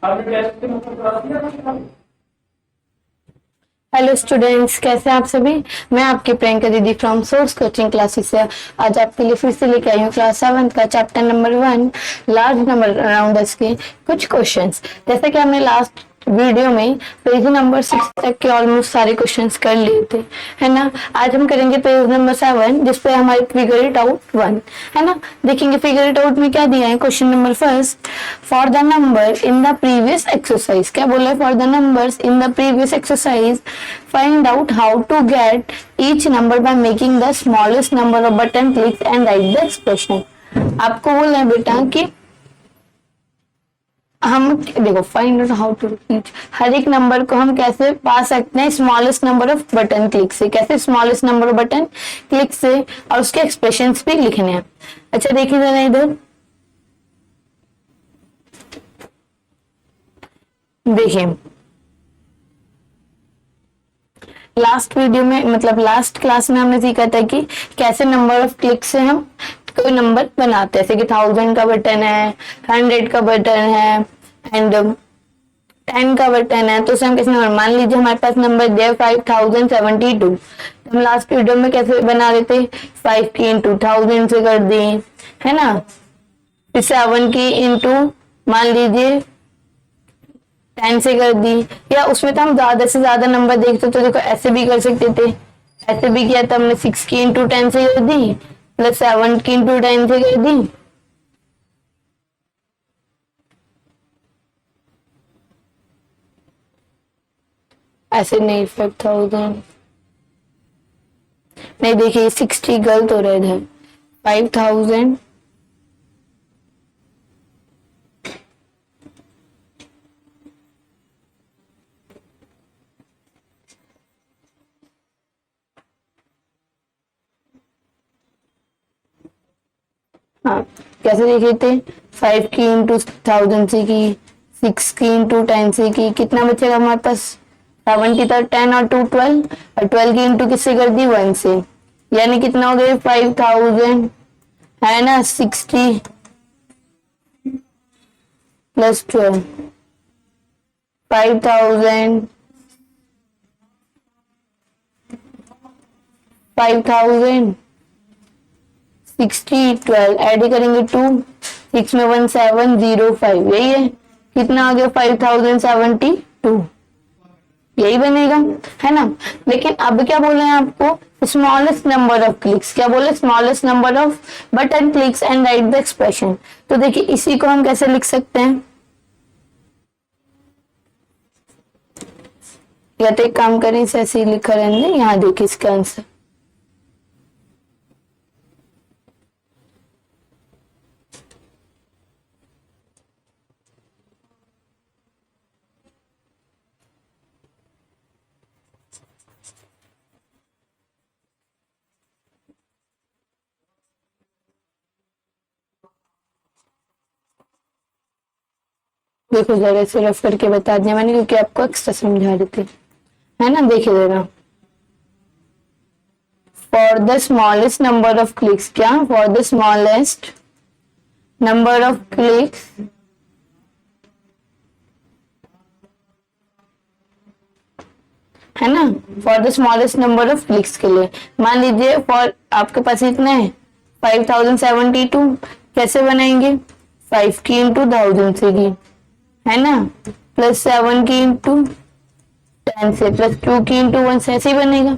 Hello students, कैसे हैं आप सभी। मैं आपकी प्रियंका दीदी फ्रॉम सोर्स कोचिंग क्लासेस से आज आपके लिए फिर से लेके आई हूँ क्लास 7 का chapter number 1 large number rounders के कुछ क्वेश्चंस। जैसे कि हमने लास्ट वीडियो में पेज नंबर 6 तक के ऑलमोस्ट सारे क्वेश्चंस कर लिए थे, है ना। आज हम करेंगे पेज नंबर 7 जिसपे हमारे फिगर इट आउट 1, है ना। देखेंगे फिगर इट आउट में क्या दिया है। Question number first, for the number in the previous exercise, क्या बोला है। For the numbers in the previous exercise find out how to get each number by making the smallest number of button clicks and write the expression। आपको बोला है बेटा कि हम देखो find out how to reach, हर एक number को हम कैसे पा सकते हैं smallest number of button click से। कैसे smallest number of button click से, और उसके एक्सप्रेशंस भी लिखने हैं। अच्छा देखिए जरा इधर, देखिए लास्ट वीडियो में मतलब लास्ट क्लास में हमने सीखा था कि कैसे नंबर ऑफ क्लिक से हम कोई नंबर बनाते हैं। जैसे कि 1000 का बटन है, 100 का बटन है एंड 10 का बटन है, तो उसे हम कैसे नंबर, मान लीजिए हमारे पास नंबर दिया 5072। हम लास्ट वीडियो में कैसे बना रहे थे, 5 की इंटू 1000 से कर दी, है ना। फिर 7 की इंटू मान लीजिए 10 से कर दी, या उसमें तो हम ज्यादा से ज्यादा नंबर देखते तो देखो ऐसे भी कर सकते थे। ऐसे भी किया था हमने, 6 की इंटू 10 से कर दी प्लस 7 की इंटू 10 से कर दी। ऐसे नहीं 5000 नहीं, देखिए 60 गलत हो रहा है इधर। 5000 हाँ कैसे देखे थे, 5 की इंटू 1000 से की, 6 की इंटू 10 से की, कितना बचेगा हमारे पास 70 था, 10 और 2 12, और 12 की इंटू किससे कर दी 1 से, यानी कितना हो गया 5000, है ना। 60 प्लस 12 5000, 5000 60 12 ऐड करेंगे 2, 6 में 1705, यही है। कितना आ गया 5072, यही बनेगा, है ना। लेकिन अब क्या बोले हैं आपको, स्मॉलेस्ट नंबर ऑफ क्लिक्स, क्या बोले smallest number of button clicks and right the expression. तो देखिए इसी को हम कैसे लिख सकते हैं, या तो एक काम करें इसे ऐसे ही लिखा रहने दें। यहाँ देखिए इसका आंसर, देखो जरा इसे रफ करके बता दिया मैंने क्योंकि आपको एक्स्ट्रा समझा रही थी, है ना। देखिए जरा, for the smallest number of clicks, क्या for the smallest number of clicks है ना, for the smallest number of clicks के लिए मान लीजिए फॉर आपके पास इतना है 5072, कैसे बनाएंगे 5 की इंटू 1000 से की, है ना, प्लस 7 की इंटू 10 से, प्लस 2 की इंटू 1 से, ऐसे ही बनेगा।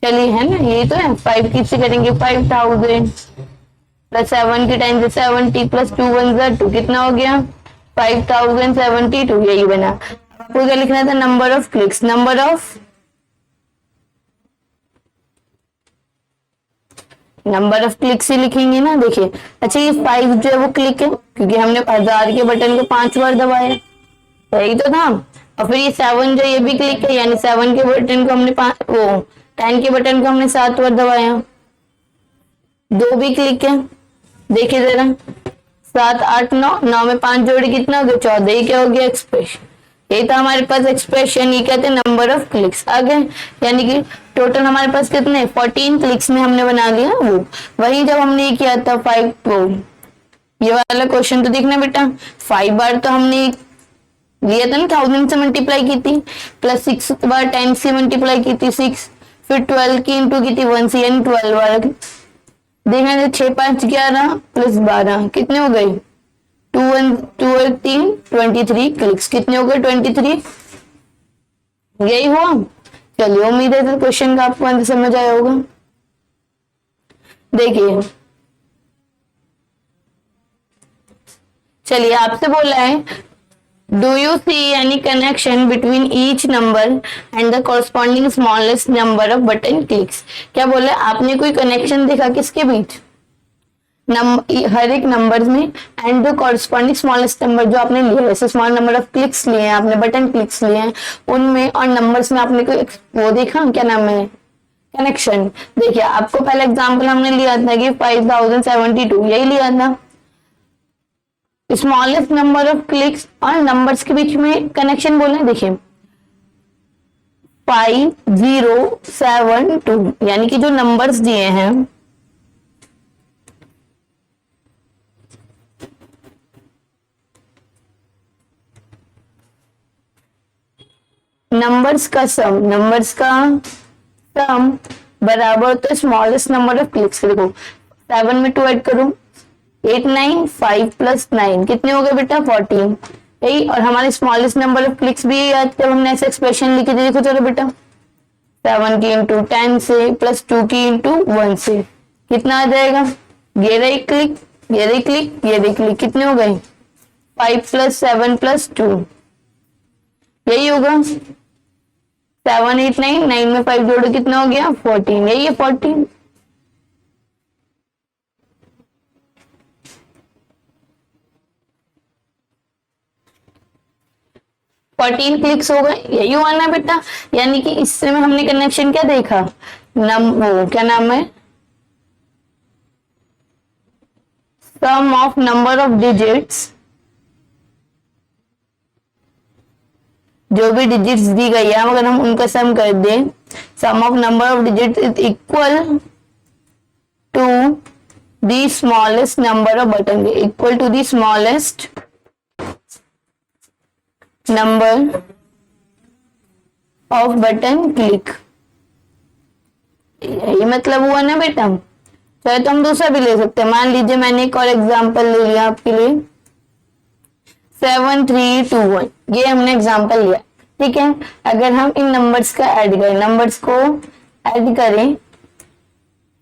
चलिए, है ना, यही तो है। 5 की से करेंगे 5000 प्लस 7 की 10 से 70 प्लस 2 1 2, कितना हो गया 5072, यही बना। आपको क्या लिखना था, number of clicks, number of clicks ही लिखेंगे ना। देखिए अच्छा ये 5 जो है वो क्लिक है क्योंकि हमने 1000 के बटन को 5 बार दबाया, यही तो था। और फिर ये 7 जो ये भी क्लिक है, यानी 7 के बटन को हमने 10 के बटन को हमने 7 बार दबाया, 2 भी क्लिक है। देखिए जरा 7 8 9, 9 में 5 जोड़े कितना हो गया 14, ये क्या हो गया एक्सप्रेशन। यही था हमारे पास एक्सप्रेशन, ये कहते हैं नंबर ऑफ क्लिक्स आ गए। यानी कि टोटल हमारे पास कितने 14 क्लिक्स में हमने बना लिया वो। वही जब हमने ये किया था 5 ये वाला क्वेश्चन तो देखना बेटा, 5 बार तो हमने लिया था ना, 1000 से मल्टीप्लाई की थी, प्लस 6 बार 10 से मल्टीप्लाई की थी 6, फिर 12 की इंटू की थी 1 से, यानी 12 बार देखना था। 6 5 11 प्लस 12 कितने हो गए, 2 1 2 और 3 23 क्लिक्स, कितने हो गए 23, यही हुआ। चलिए उम्मीद है क्वेश्चन का आपको आंसर समझ आया होगा। देखिए चलिए आपसे बोला है, do you see any connection between each number and the corresponding smallest number of button clicks. क्या बोला, आपने कोई कनेक्शन देखा किसके बीच, हर एक नंबर में and the corresponding smallest number जो आपने लिया है, जैसे स्मॉल नंबर ऑफ क्लिक्स लिए हैं आपने, बटन क्लिक्स लिए हैं उनमें, और नंबर्स में आपने कोई वो देखा, क्या नाम है, कनेक्शन। देखिए आपको पहला एग्जांपल हमने लिया था कि 5072, यही लिया था। स्मॉलेस्ट नंबर ऑफ क्लिक्स और नंबर्स के बीच में कनेक्शन बोले, देखिए 5072, यानी कि जो नंबर्स दिए हैं, नंबर्स का सम बराबर होता है स्मॉलेस्ट नंबर ऑफ क्लिक्स। देखो 7 में 2 ऐड करूं, 8 9 5 प्लस 9 कितने हो गए बेटा 14, यही। और हमारे स्मॉलेस्ट नंबर ऑफ क्लिक्स भी याद, जब हमने ऐसे एक्सप्रेशन लिखे थे, देखो चलो बेटा 7 की इंटू 10 से प्लस 2 की इंटू 1 से कितना आ जाएगा, ये रही क्लिक, ये रही क्लिक, ये रही क्लिक, कितने हो गए 5 प्लस 7 प्लस 2, यही होगा। 7 8 9, 9 में 5 जोड़ो कितना हो गया 14, यही है 14। क्लिक्स हो गए, यही हुआ ना बेटा। यानी कि इससे में हमने कनेक्शन क्या देखा, वो क्या नाम है, सम ऑफ नंबर ऑफ डिजिट्स, जो भी डिजिट्स दी गई है अगर हम उनका सम कर दें, sum of number of digits is equal to the smallest number of button, equal to the smallest number of button click, यही मतलब हुआ ना बेटा। चाहे तो हम दूसरा भी ले सकते हैं, मान लीजिए मैंने एक और एग्जांपल ले लिया आपके लिए, 7 3 2 1, ये हमने एग्जांपल लिया, ठीक है। अगर हम इन नंबर्स का ऐड करें, नंबर्स को ऐड करें,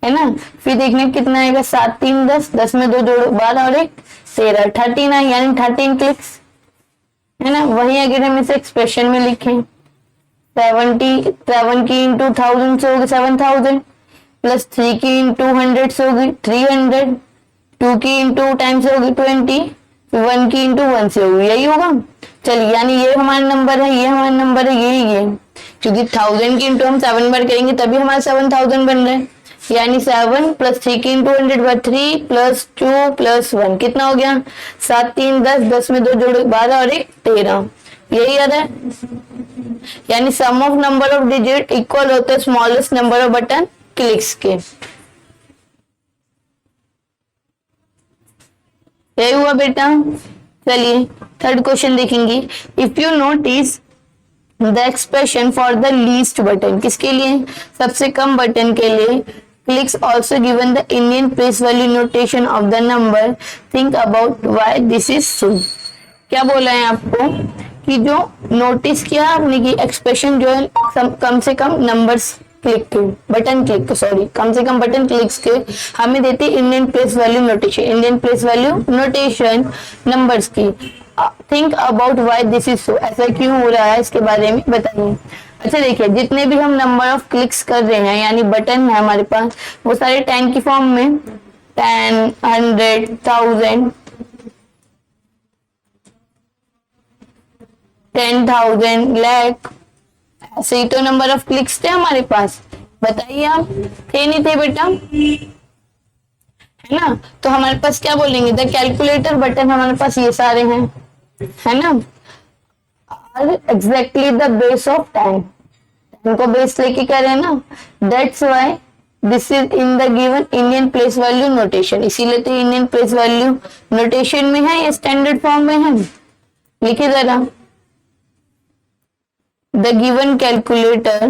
है ना, फिर देखने कितना आएगा, 7 3 10, 10 में 2 जोड़ो 12 और 1 13, 13 है, यानी 13 क्लिक्स, है ना। वही अगर हम इसे एक्सप्रेशन में लिखें, 7 की इंटू 1000 से होगी 7000, प्लस 3 की इंटू 100 से होगी 300, 2 की इंटू टाइम से होगी 20, 1 की इंटू 1 से होगी, यही होगा। चलिए यानी ये हमारा नंबर है, ये हमारा नंबर है, ये क्योंकि 1000 की इंटू हम 7 बार करेंगे तभी हमारा 7000 बन रहा है, यानी 7 प्लस 3 की इंटू 100 बार 3 प्लस 2 प्लस 1 कितना हो गया, 7 3 10, 10 में 2 जोड़ो 12 और 1 13, यही आ रहा है। यानी sum of number of digit equal होता है smallest number of button clicks के, यही हुआ बेटा। चलिए थर्ड क्वेश्चन देखेंगे, if you notice the expression for the least button, किसके लिए, सबसे कम बटन के लिए, clicks also given the Indian place value notation of the number, think about why this is so. क्या बोला है आपको कि जो नोटिस किया आपने कि एक्सप्रेशन जो है कम से कम नंबर्स क्लिक के, बटन क्लिक सॉरी, कम से कम बटन क्लिक्स के हमें देती Indian place value notation, Indian place value notation numbers की। Think about why this is so, ऐसा क्यों हो रहा है इसके बारे में बताइए। अच्छा देखिए, जितने भी हम नंबर ऑफ क्लिक्स कर रहे हैं यानी बटन है हमारे पास, वो सारे 10 की फॉर्म में, 10 100 1000 10,000 लाख, ऐसे ही तो नंबर ऑफ क्लिक्स थे हमारे पास, बताइए आप, थे नहीं थे बेटा, है ना। तो हमारे पास क्या बोलेंगे, द कैलकुलेटर बटन हमारे पास ये सारे हैं, है ना, are exactly the base of time, इनको बेस लेके कह रहे हैं ना, that's why this is in the given Indian place value notation, इसीलिए तो इंडियन प्लेस वैल्यू नोटेशन में है या स्टैंडर्ड फॉर्म में है, लिखिए जरा, The given calculator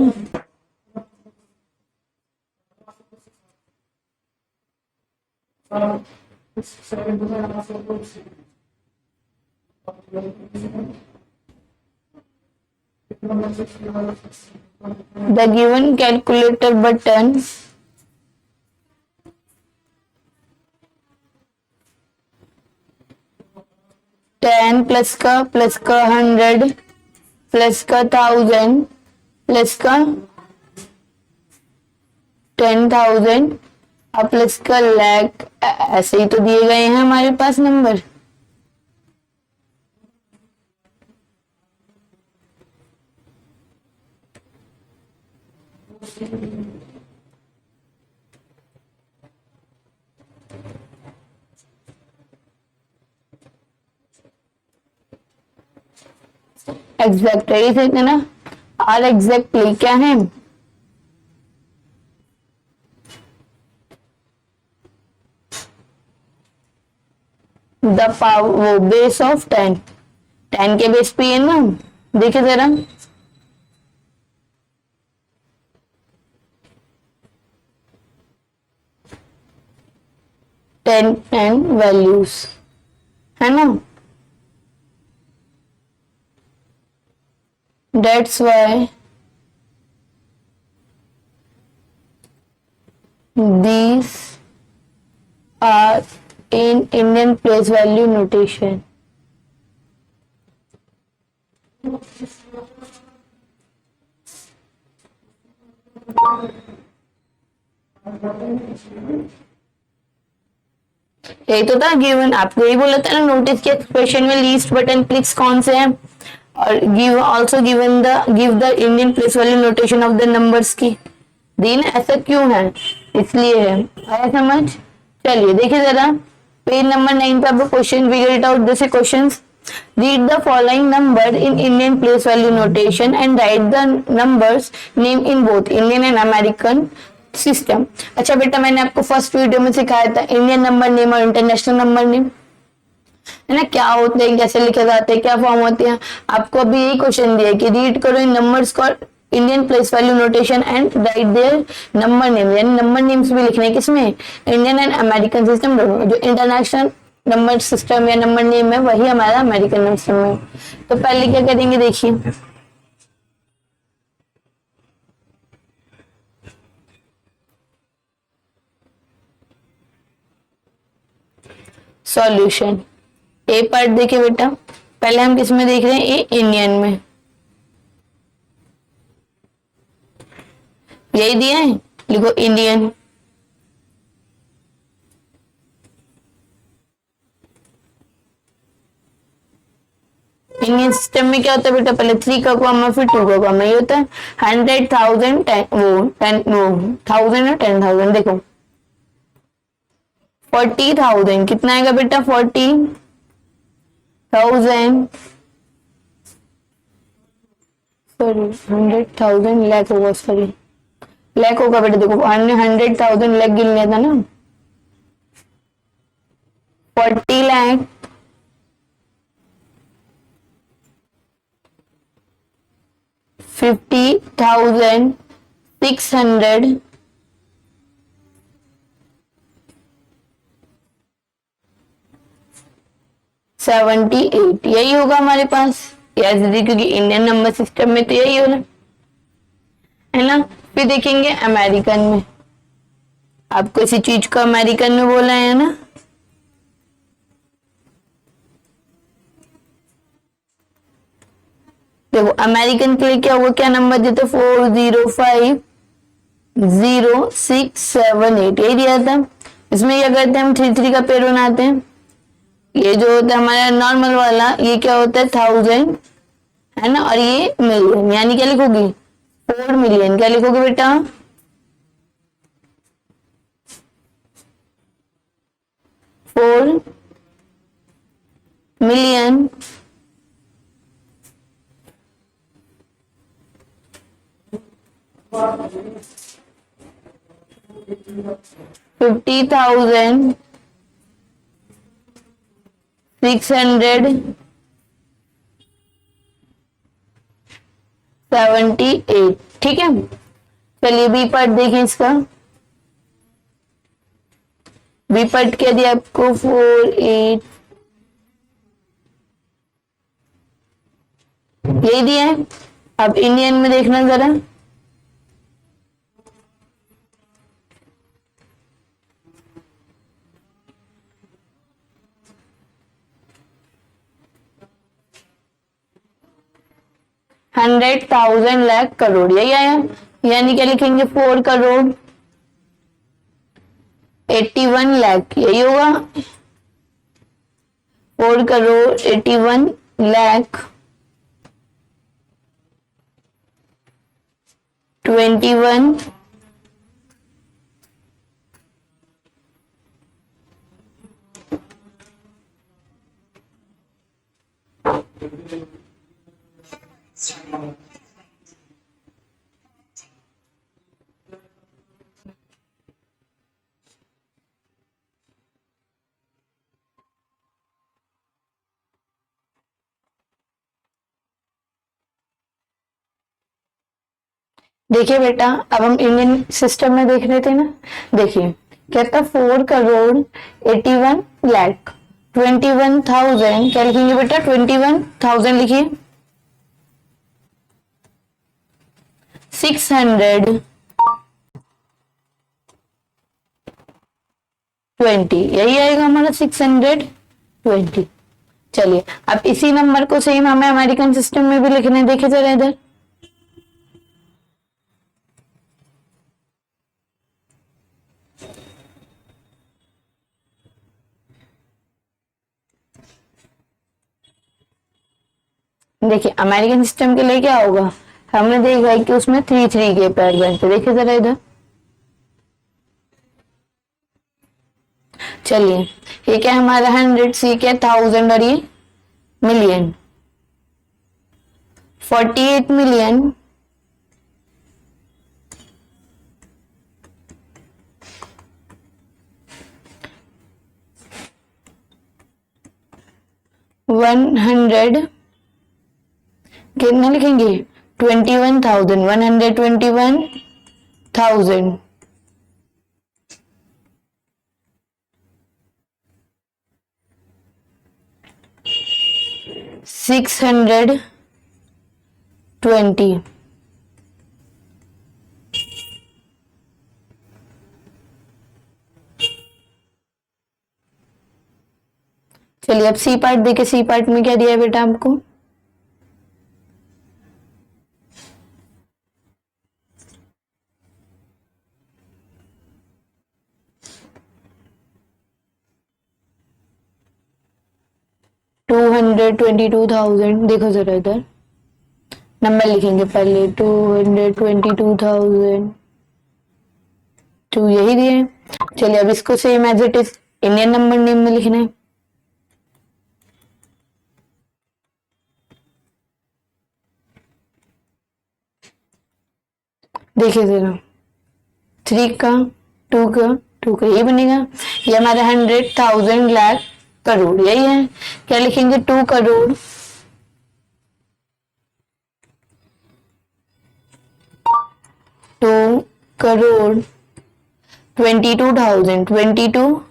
button 10 plus का 100 प्लस का 1000 प्लस का 10,000 और प्लस का लाख, ऐसे ही तो दिए गए हैं हमारे पास नंबर। एग्जैक्ट है ये ना, और एग्जैक्टली क्या है, द पावर, वो बेस ऑफ 10, 10 के बेस पे है ना, देखिए जरा, टेन वैल्यूज है ना, that's why these are in Indian place value notation. यही तो था गिवन, आपको यही बोला था ना नोटिस के एक्सप्रेशन में लीस्ट बटन क्लिक्स कौन से हैं, और give also given give the Indian place value notation of the numbers की दी ना, ऐसा क्यों है, इसलिए है, आया समझ। चलिए देखिए जरा पेज नंबर 9 पे आपको क्वेश्चन फिगर इट आउट जैसे questions, read the following number in Indian place value notation and right the numbers name in both Indian and American system. अच्छा बेटा, मैंने आपको फर्स्ट वीडियो में सिखाया था इंडियन नंबर नेम और इंटरनेशनल नंबर नेम, है ना, क्या होते हैं, कैसे लिखे जाते हैं, क्या फॉर्म होते हैं। आपको अभी यही क्वेश्चन दिया है कि रीड करो इन नंबर्स को Indian place value notation and write their number name, यानी नंबर नेम्स भी लिखने किसमें, इंडियन एंड अमेरिकन सिस्टम दोनों। जो इंटरनेशनल नंबर सिस्टम या नंबर नेम है वही हमारा अमेरिकन नंबर सिस्टम है। तो पहले क्या करेंगे देखिए, सॉल्यूशन। ए पार्ट देखिए बेटा, पहले हम किस में देख रहे हैं, ए इंडियन में, यही दिया है, लिखो इंडियन। इंडियन सिस्टम में क्या होता है बेटा, पहले 3 का कॉमा फिर 2 का कॉमा, ये होता है 100,000 वो 10 वो 1000 और 10,000। देखो 40,000 कितना आएगा बेटा, 40,000 सॉरी 100,000 लाख होगा, सॉरी लाख होगा बेटा, देखो हमने 100,000 लाख गिन लिया था ना, 40 लाख 50,600 78, यही होगा हमारे पास, क्योंकि इंडियन नंबर सिस्टम में तो यही होना है ना। फिर देखेंगे अमेरिकन में, आपको इसी चीज को अमेरिकन में बोला है ना, देखो अमेरिकन के लिए क्या होगा, क्या नंबर देते, 4050678, यही दिया था। इसमें क्या करते हैं हम, 3 का पेयर बनाते हैं, ये जो होता है हमारा नॉर्मल वाला, ये क्या होता है 1000 है ना, और ये मिलियन, यानी क्या लिखोगी 4 मिलियन, क्या लिखोगे बेटा 4 मिलियन 50,678 78, 78। ठीक है, चलिए बी पार्ट देखें इसका। बी पार्ट क्या दिया आपको, 48 यही दिया है। अब इंडियन में देखना जरा, हंड्रेड थाउजेंड लाख करोड़, यही आया। यानी क्या लिखेंगे, 4 करोड़ 81 लाख, यही होगा। 4 करोड़ 81 लाख 21 देखिए बेटा, अब हम इंडियन सिस्टम में देख रहे थे ना, देखिए कहता 4 करोड़ 81 लाख 21,000, क्या लिखेंगे बेटा, 21,000 लिखिए। 620, यही आएगा हमारा 620। चलिए अब इसी नंबर को सेम हमें अमेरिकन सिस्टम में भी लिखने, देखे जरा इधर। देखिए अमेरिकन सिस्टम के लिए क्या होगा, हमने देखा है कि उसमें 3 3 के पैर बनते, देखिए जरा इधर। चलिए ये क्या हमारा 100, सी क्या 1000 और ये मिलियन, 48 मिलियन 100, कितना लिखेंगे, 21,000, 121,000। 620। चलिए अब सी पार्ट देखे, सी पार्ट में क्या दिया है बेटा आपको, $222,000। देखो जरा इधर, नंबर लिखेंगे पहले, 222,000, टू यही दिए। चलिए अब इसको same as it is Indian number name में लिखना है। देखिए जरा, 3 का 2 का 2 का ये बनेगा, ये हमारा 100,000 लाख करोड़, यही है। क्या लिखेंगे, 2 करोड़ 22,000, 22,002,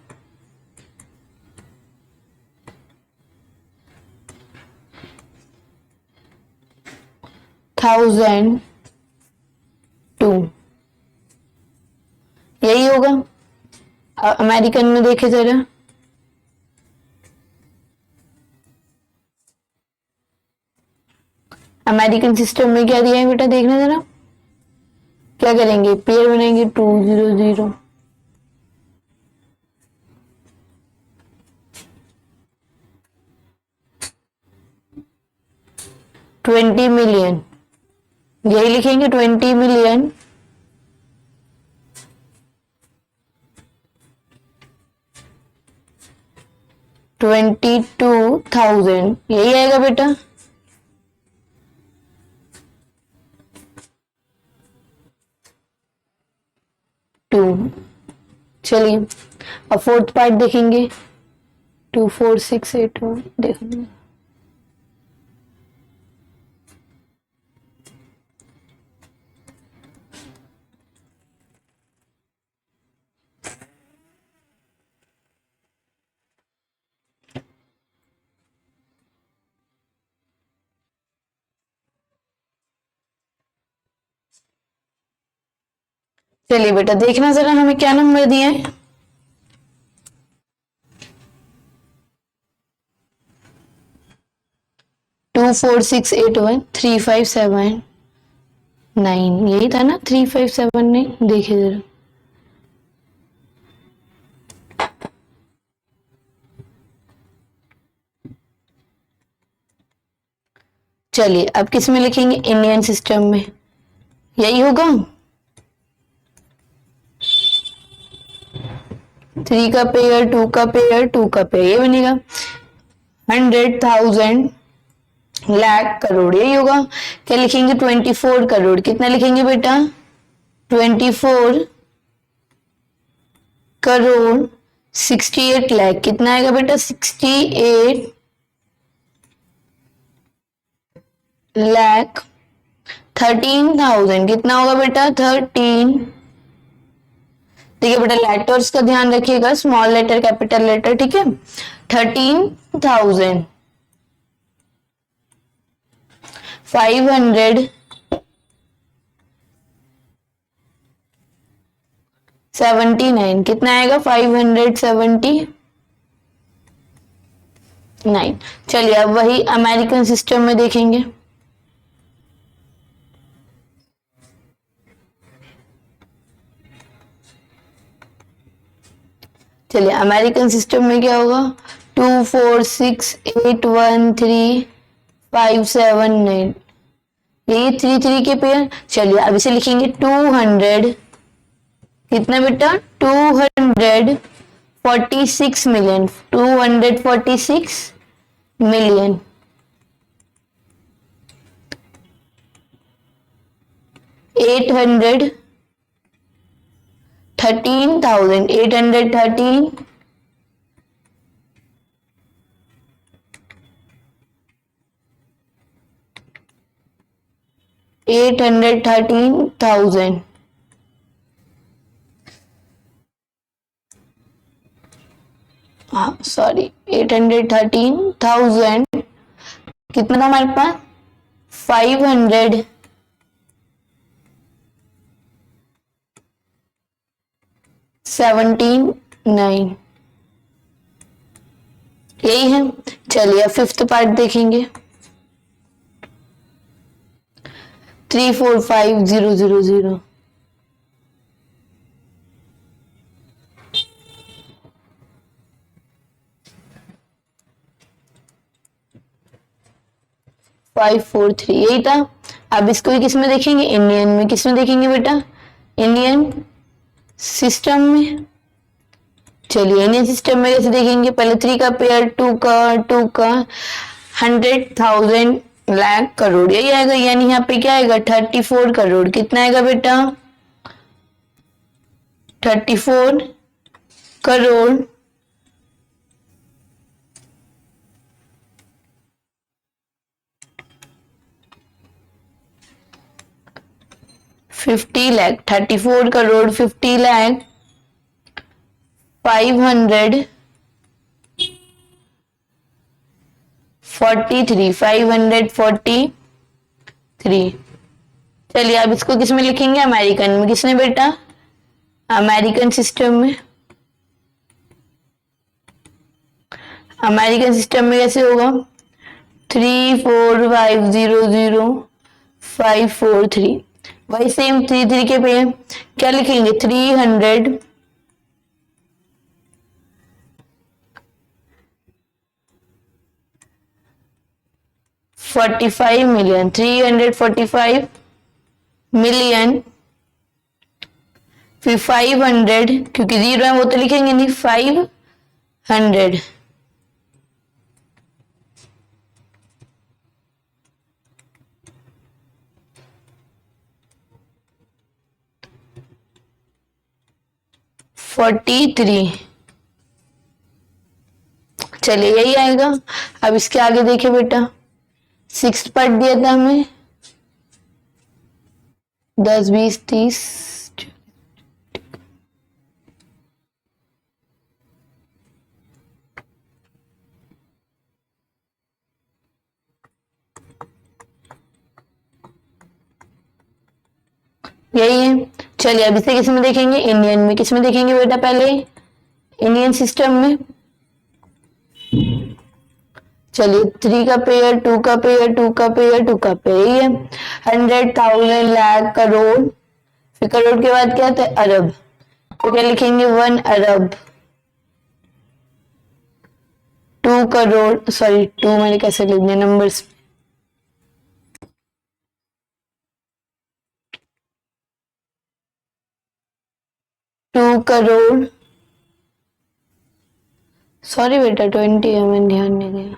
यही होगा। अमेरिकन में देखे जरा, अमेरिकन सिस्टम में क्या दिया है बेटा, देखना जरा। क्या करेंगे, पेयर बनाएंगे, 200, 20 मिलियन, यही लिखेंगे, 20 मिलियन 22,000, यही आएगा बेटा। टू। चलिए अब फोर्थ पार्ट देखेंगे, 24681, देखो चलिए बेटा देखना जरा हमें क्या नंबर दिए हैं। 24681357 यही था ना 357 नहीं, देखिए जरा। चलिए अब किस में लिखेंगे, इंडियन सिस्टम में, यही होगा। 3 का पेयर, 2 का पेयर, 2 का पेयर, ये बनेगा 100,000 लाख करोड़, यही होगा। क्या लिखेंगे, 24 करोड़, कितना लिखेंगे बेटा, 24 करोड़ 68 लाख, कितना आएगा बेटा, 68 लाख 13,000, कितना होगा बेटा, 13। ठीक है बेटा, लेटर्स का ध्यान रखिएगा, स्मॉल लेटर कैपिटल लेटर, ठीक है। 13,579 कितना आएगा, 579। चलिए अब वही अमेरिकन सिस्टम में देखेंगे। चलिए अमेरिकन सिस्टम में क्या होगा, 246813,579, ये 3 के पेयर। चलिए अब इसे लिखेंगे 200, कितना बेटा, 246 मिलियन, 246 मिलियन। 813,000, 813 813,000, हाँ सॉरी 813,000, कितना था हमारे पास, 579, यही है। चलिए अब फिफ्थ पार्ट देखेंगे, 345,000, 543, यही था। अब इसको किस में देखेंगे, इंडियन में, किस में देखेंगे बेटा, इंडियन सिस्टम में। चलिए इंडियन सिस्टम में कैसे देखेंगे, पहले 3 का पेयर, 2 का 100,000 लाख करोड़, यही आएगा, यानी यहाँ पे क्या आएगा, 34 करोड़, कितना आएगा बेटा, 34 करोड़ 50 लाख, 34 करोड़ 50 लाख 543। चलिए अब इसको किस में लिखेंगे, अमेरिकन में, किसने बेटा, अमेरिकन सिस्टम में। अमेरिकन सिस्टम में कैसे होगा, 345,00543, वही सेम 3 के पे क्या लिखेंगे, 345 मिलियन, 345 मिलियन, फिर 500, क्योंकि 0 है वो तो लिखेंगे नहीं, 500, $43। चलिए यही आएगा। अब इसके आगे देखिए बेटा, 6 पार्ट दिया था हमें, 10 20 30, यही है। चलिए अब इसे किस में देखेंगे, इंडियन में। किस में देखेंगे बेटा, पहले इंडियन सिस्टम में। चलिए 3 का पेयर, 2 का पेयर, 2 का पेयर, 2 का पेयर, यही है। 100,000 लाख करोड़, फिर करोड़ के बाद क्या था, अरब, तो क्या लिखेंगे 1 अरब। 2 करोड़, सॉरी 2 मैंने कैसे लिख दिया नंबर्स, 2 करोड़, सॉरी बेटा 20 है, मैंने ध्यान नहीं दिया।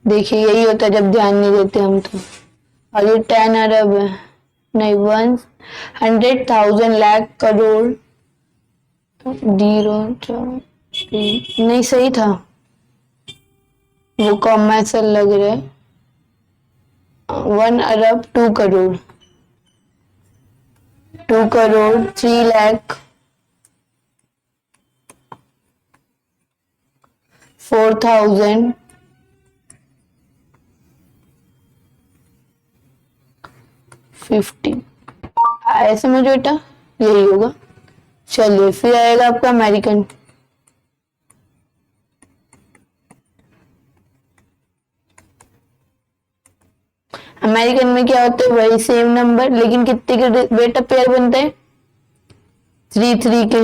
देखिए यही होता है जब ध्यान नहीं देते हम तो। और ये 10 अरब है, नहीं 100,000 लाख करोड़, 0 नहीं सही था, वो कॉमा ऐसा लग रहा है। 1 अरब 2 करोड़, 2 करोड़ 3 लाख 4,000 50। आया समझ बेटा, यही होगा। चलिए फिर आएगा आपका अमेरिकन। अमेरिकन में क्या होता है, वही सेम नंबर, लेकिन कितने के बेटा पेयर बनते हैं, 3 के।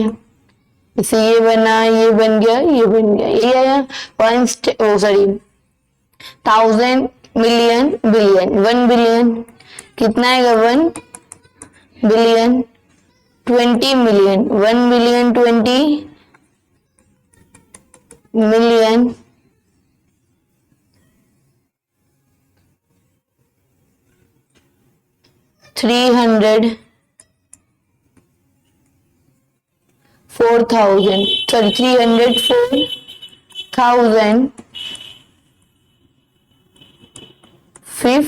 इसे ये बना, ये बन गया, ये बन गया, ये आया। One sorry 1000 million billion, 1 billion कितना आएगा, 1 billion. 20 million, 1 billion 20 million. 300 4,000, sorry 304,050,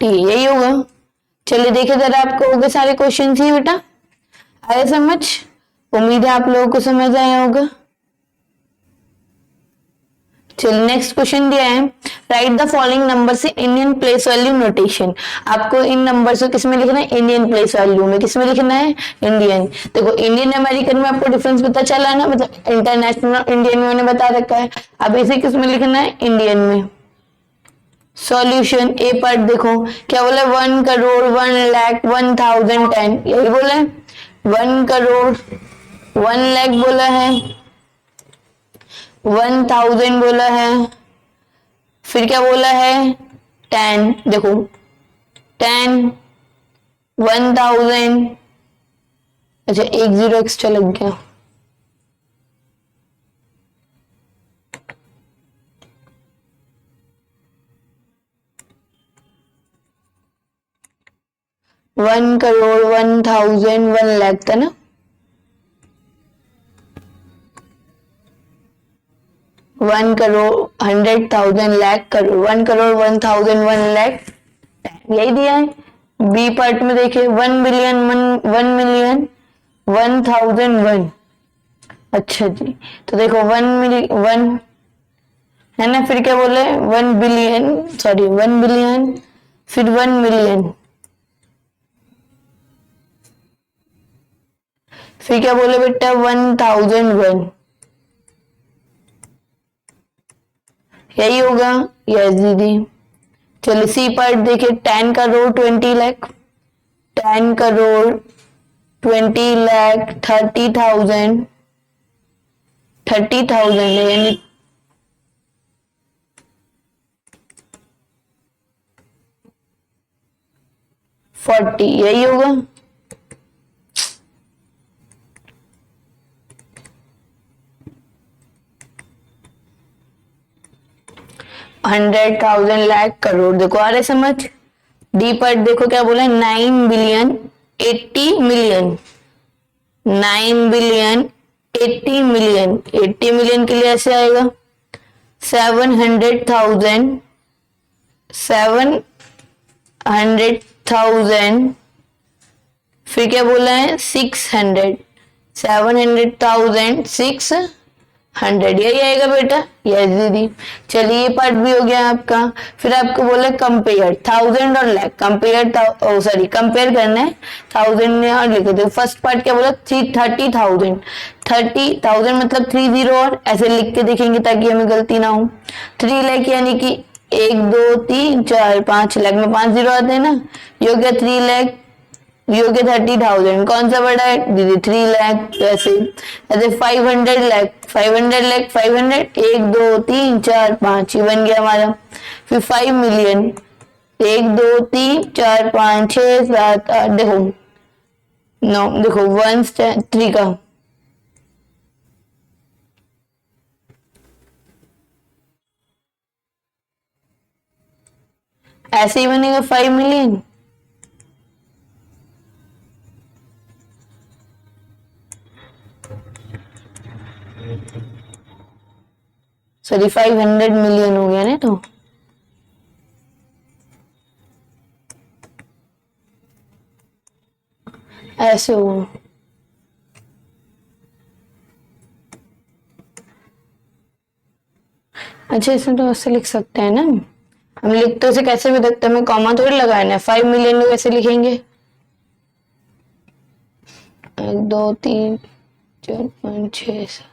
यही होगा। चलिए देखिए जरा, आपको हो गए सारे क्वेश्चन ही बेटा, आए समझ, उम्मीद है आप लोगों को समझ आया होगा। चलिए नेक्स्ट क्वेश्चन दिया है, right the following numbers in Indian place value notation. आपको इन नंबर्स को किसमें लिखना है, इंडियन प्लेस वैल्यू में। किसमें लिखना है, इंडियन। देखो इंडियन अमेरिकन में आपको डिफरेंस पता चला ना, मतलब इंटरनेशनल इंडियन में मैंने बता रखा है, अब इसे किसमें लिखना है, इंडियन में। सॉल्यूशन ए पार्ट देखो क्या बोला, 1 करोड़ 1 लाख 1,010, यही बोला है। 1 करोड़ 1 लाख बोला है, 1,000 बोला है, फिर क्या बोला है 10, देखो 10 1,000, अच्छा एक 0 एक्स्ट्रा लग गया, वन करोड़ 1,000 1 लाख था ना, वन करोड़ 100,000 लाख करोड़, 1 करोड़ 1,000 1 लाख, यही दिया है। बी पार्ट में देखिए 1 बिलियन 1 मिलियन 1,001, अच्छा जी, तो देखो 1 है ना, फिर क्या बोले 1 बिलियन, सॉरी 1 बिलियन, फिर 1 मिलियन, फिर क्या बोले बेटा 1,001, यही होगा। यस दीदी। चलिए सी पार्ट देखिए 10 करोड़ 20 लाख, 10 करोड़ 20 लाख 30,000, 30,000 है यानी 40, यही होगा। हंड्रेड 1,000 लाख करोड़, देखो आ रहे समझ। डी पार्ट देखो क्या बोला, 9 billion 80 million, 9 billion 80 million, 80 million के लिए ऐसे आएगा 700,000, 700,000, फिर क्या बोला है 600, 700,000 600, 100, यही आएगा बेटा। यस दीदी। चलिए ये पार्ट भी हो गया आपका। फिर आपको बोले कंपेयर 1000 और लाख, कंपेयर सॉरी कंपेयर करना है 1000 और लिख दो। फर्स्ट पार्ट क्या बोला 30,000, 30,000 मतलब 30 और ऐसे लिख के देखेंगे ताकि हमें गलती ना हो। 3 लाख यानी कि 1 2 3 4 5 लाख में 5 जीरो आते हैं ना, ये हो गया 3 लाख, ये हो गया 30,000। कौन सा बड़ा है दीदी 3 लाख। ऐसे ऐसे 500 लाख, 500 लाख 500, 1 2 3 4 5 ये बन गया हमारा। फिर 5 मिलियन, 1 2 3 4 5 6 7 8 देखो 9, देखो 1 3 का ऐसे ही बनेगा 5 मिलियन। सॉरी 500 मिलियन हो गया ना, तो ऐसे हो। अच्छा इसमें तो ऐसे लिख सकते हैं ना, हम लिख तो इसे कैसे भी सकते हैं, हमें कॉमा थोड़ी लगाना है। 5 मिलियन को कैसे लिखेंगे 1 2 3 4 5 6 7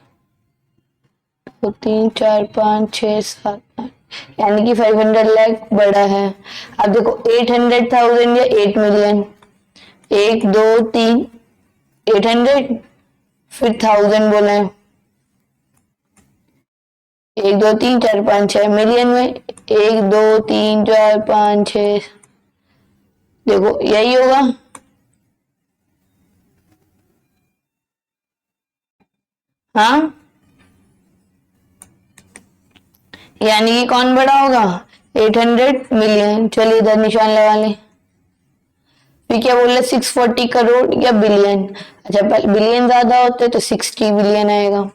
3 4 5 6 7 8, यानी कि 500 लाख बड़ा है। अब देखो 800,000 या 8 मिलियन, 1 2 3 800, फिर 1000 बोला है, 1 2 3 4 5 6 मिलियन में 1 2 3 4 5 6, देखो यही होगा। हाँ यानी कि कौन बड़ा होगा 800 मिलियन। चलिए इधर निशान लगा लें। फिर क्या बोल रहे 640 करोड़ या बिलियन। अच्छा बिलियन ज्यादा होते तो 60 बिलियन आएगा।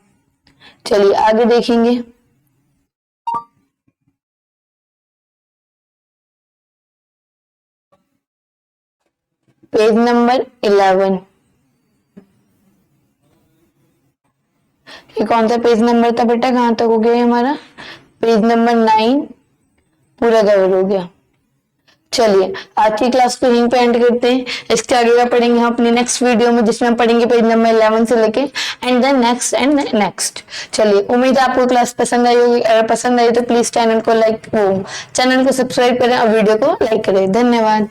चलिए आगे देखेंगे। पेज नंबर 11, ये कौन सा पेज नंबर था बेटा, कहाँ तक हो गया हमारा, पेज नंबर 9 पूरा कवर हो गया। चलिए आज की क्लास को यहीं पे एंड करते हैं। इसके आगे का पढ़ेंगे हम अपनी नेक्स्ट वीडियो में, जिसमें हम पढ़ेंगे पेज नंबर 11 से लेके and then next and next. चलिए उम्मीद है आपको क्लास पसंद आई होगी। अगर पसंद आई तो प्लीज चैनल को सब्सक्राइब करें और वीडियो को लाइक करें। धन्यवाद।